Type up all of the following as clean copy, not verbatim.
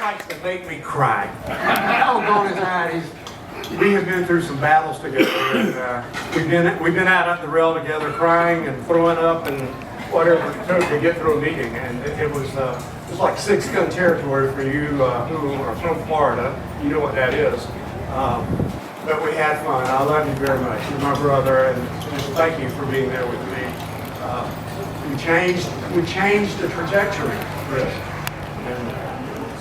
likes to make me cry. Doggone his eyes. We have been through some battles together, and we've been out at the rail together, crying and throwing up and whatever it took to get through a meeting. And it was like 6-gun territory for you who are from Florida. You know what that is. But we had fun. I love you very much. You're my brother, and just thank you for being there with me. We changed the trajectory, Chris. And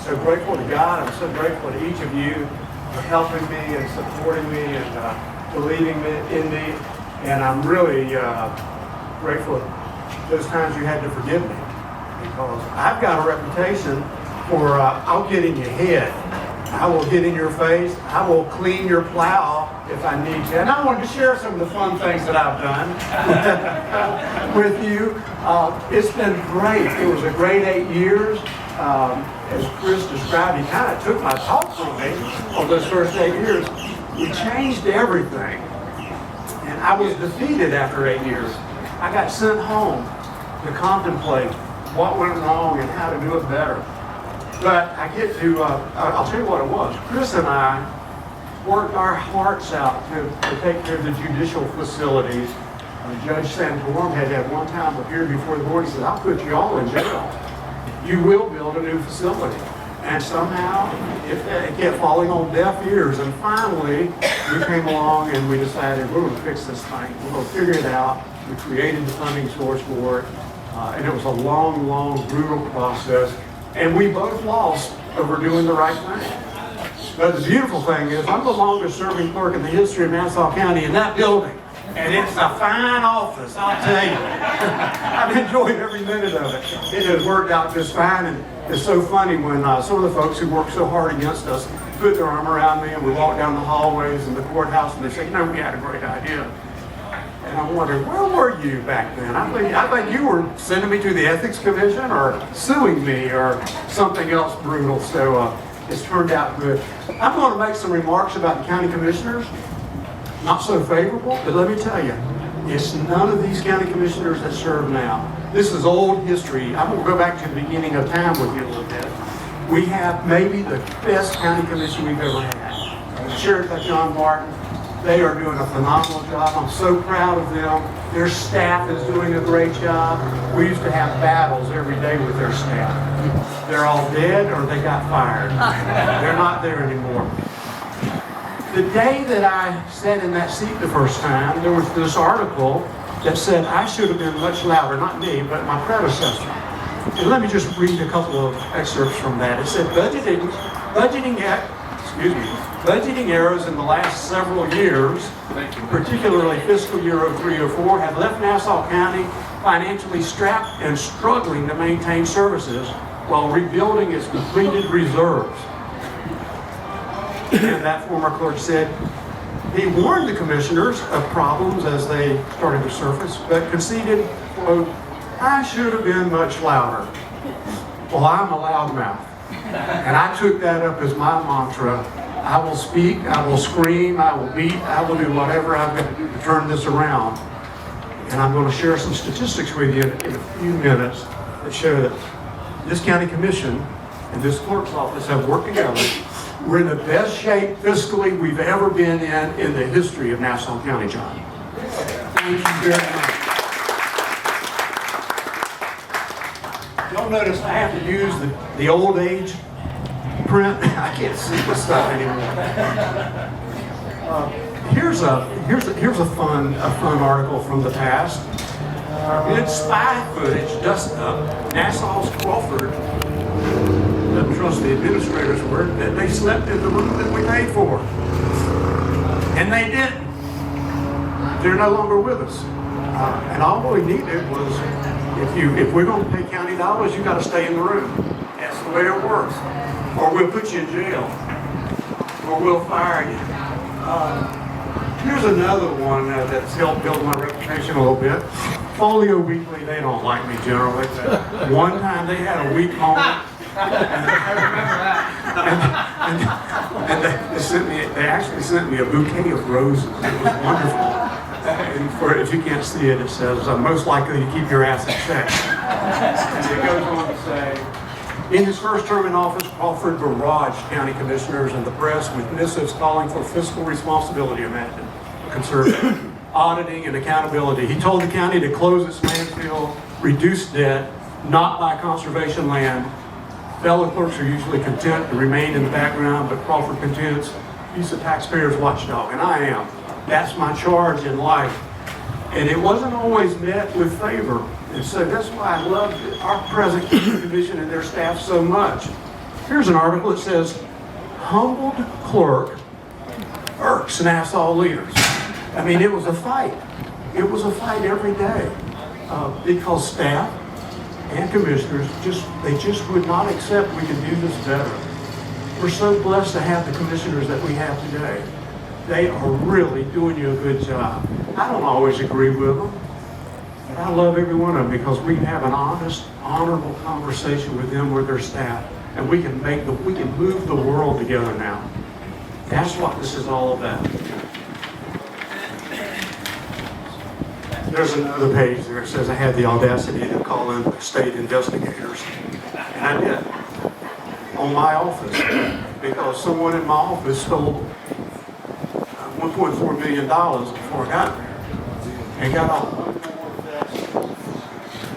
so grateful to God. I'm so grateful to each of you for helping me and supporting me and believing in me. And I'm really grateful those times you had to forgive me, because I've got a reputation for I'll get in your head. I will get in your face. I will clean your plow if I need to. And I wanted to share some of the fun things that I've done with you. It's been great. It was a great 8 years. As Chris described, he kind of took my talk from me on those first 8 years. We changed everything. And I was defeated after 8 years. I got sent home to contemplate what went wrong and how to do it better. But I get to, I'll tell you what it was. Chris and I worked our hearts out to take care of the judicial facilities. Judge Santorum had at one time appeared before the board. He said, I'll put you all in jail. You will build a new facility. And somehow it kept falling on deaf ears. And finally, we came along and we decided we're going to fix this thing. We're going to figure it out. We created the funding source for it. And it was a long, long, brutal process. And we both lost over doing the right thing. But the beautiful thing is, I'm the longest serving clerk in the history of Nassau County in that building. And it's a fine office, I'll tell you. I've enjoyed every minute of it. It has worked out just fine. And it's so funny when some of the folks who worked so hard against us put their arm around me and we walk down the hallways in the courthouse and they say, we had a great idea. And I'm wondering, where were you back then? I think you were sending me to the Ethics Commission or suing me or something else brutal. So it's turned out good. I'm going to make some remarks about the county commissioners. Not so favorable, but let me tell you, it's none of these county commissioners that serve now. This is old history. I'm going to go back to the beginning of time with you a little bit. We have maybe the best county commission we've ever had. Sheriff John Martin. They are doing a phenomenal job. I'm so proud of them. Their staff is doing a great job. We used to have battles every day with their staff. They're all dead or they got fired. They're not there anymore. The day that I sat in that seat the first time, there was this article that said I should have been much louder, not me, but my predecessor. And let me just read a couple of excerpts from that. It said, budgeting errors in the last several years, particularly fiscal year 03-04, have left Nassau County financially strapped and struggling to maintain services while rebuilding its depleted reserves. And that former clerk said, he warned the commissioners of problems as they started to surface, but conceded, quote, I should have been much louder. Well, I'm a loudmouth. And I took that up as my mantra. I will speak, I will scream, I will beat, I will do whatever I've got to do to turn this around. And I'm going to share some statistics with you in a few minutes that show that this county commission and this clerk's office have worked together. We're in the best shape fiscally we've ever been in the history of Nassau County, John. Thank you very much. You'll notice I have to use the old age print. I can't see this stuff anymore. Here's a fun article from the past. Amid spy footage dust up, Nassau's Crawford, don't trust the administrator's word, that they slept in the room that we paid for. And they didn't. They're no longer with us. And all we needed was, if we're going to pay county dollars, you got to stay in the room. That's the way it works. Or we'll put you in jail. Or we'll fire you. Here's another one that's helped build my reputation a little bit. Folio Weekly, they don't like me generally. One time they had a weak moment. I remember that. And they actually sent me a bouquet of roses. It was wonderful. And if you can't see it, it says, most likely to keep your ass in check. And it goes on to say, In his first term in office, Crawford barraged county commissioners and the press with missives calling for fiscal responsibility, imagine, conservative, auditing and accountability. He told the county to close its landfill, reduce debt, not buy conservation land. Fellow clerks are usually content to remain in the background, but Crawford contends he's the taxpayer's watchdog, and I am. That's my charge in life. And it wasn't always met with favor. And so that's why I love our present division and their staff so much. Here's an article that says, humbled clerk irks Nassau leaders. I mean, it was a fight. It was a fight every day because staff and commissioners they just would not accept we can do this better. We're so blessed to have the commissioners that we have today. They are really doing you a good job. I don't always agree with them, but I love every one of them because we can have an honest, honorable conversation with them, with their staff, and we can move the world together now. That's what this is all about. There's another page there that says I had the audacity to call in state investigators, and I did on my office because someone in my office stole $1.4 million before I got there and got off.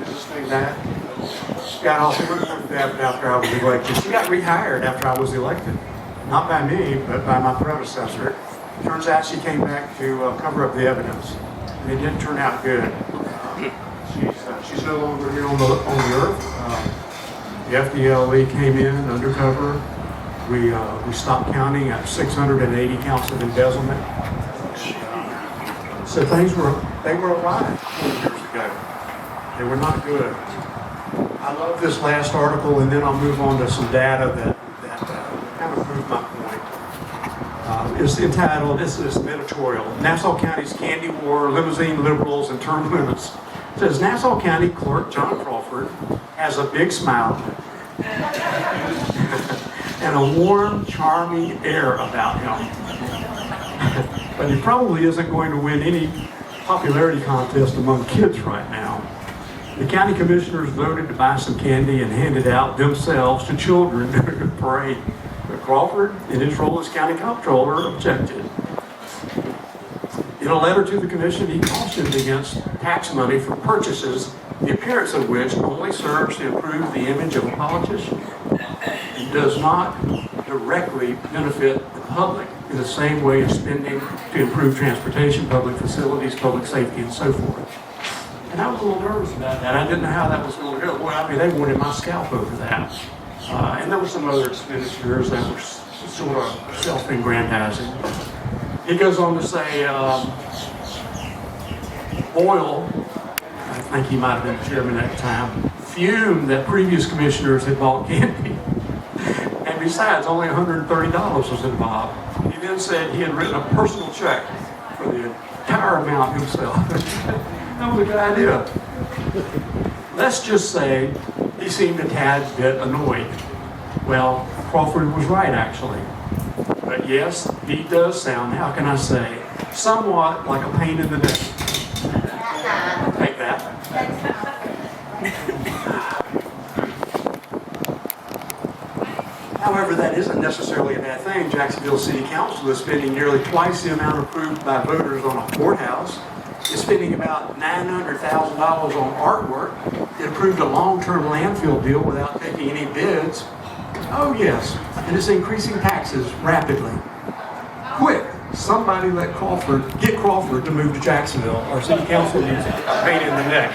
This thing that got off after I was elected. She got rehired after I was elected, not by me, but by my predecessor. Turns out she came back to cover up the evidence. And it didn't turn out good. She's no longer here on the earth. The FDLE came in undercover. We stopped counting at 680 counts of embezzlement. So they were awry 4 years ago. They were not good. I love this last article, and then I'll move on to some data that kind of prove my point. It's entitled, this is an editorial, Nassau County's Candy War, Limousine Liberals, and Term Limits. It says, Nassau County Clerk John Crawford has a big smile and a warm, charming air about him. But he probably isn't going to win any popularity contest among kids right now. The county commissioners voted to buy some candy and hand it out themselves to children during the parade. But Crawford, in his role as county comptroller, objected. In a letter to the commission, he cautioned against tax money for purchases, the appearance of which only serves to improve the image of a politician and does not directly benefit the public in the same way as spending to improve transportation, public facilities, public safety, and so forth. And I was a little nervous about that. I didn't know how that was going to go. Boy, I mean, they wanted my scalp over that. And there were some other expenditures that were sort of self-aggrandizing. He goes on to say, Boyle, I think he might have been the chairman at the time, fumed that previous commissioners had bought candy. And besides, only $130 was involved. He then said he had written a personal check for the entire amount himself. That was a good idea. Let's just say he seemed a tad bit annoyed. Well, Crawford was right, actually. But yes, he does sound, how can I say, somewhat like a pain in the neck. Take that. However, that isn't necessarily a bad thing. Jacksonville City Council is spending nearly twice the amount approved by voters on a courthouse. It's spending about $900,000 on artwork. It approved a long-term landfill deal without taking any bids. Oh yes, and it's increasing taxes rapidly. Quick, somebody get Crawford to move to Jacksonville. Our city council needs a pain in the neck.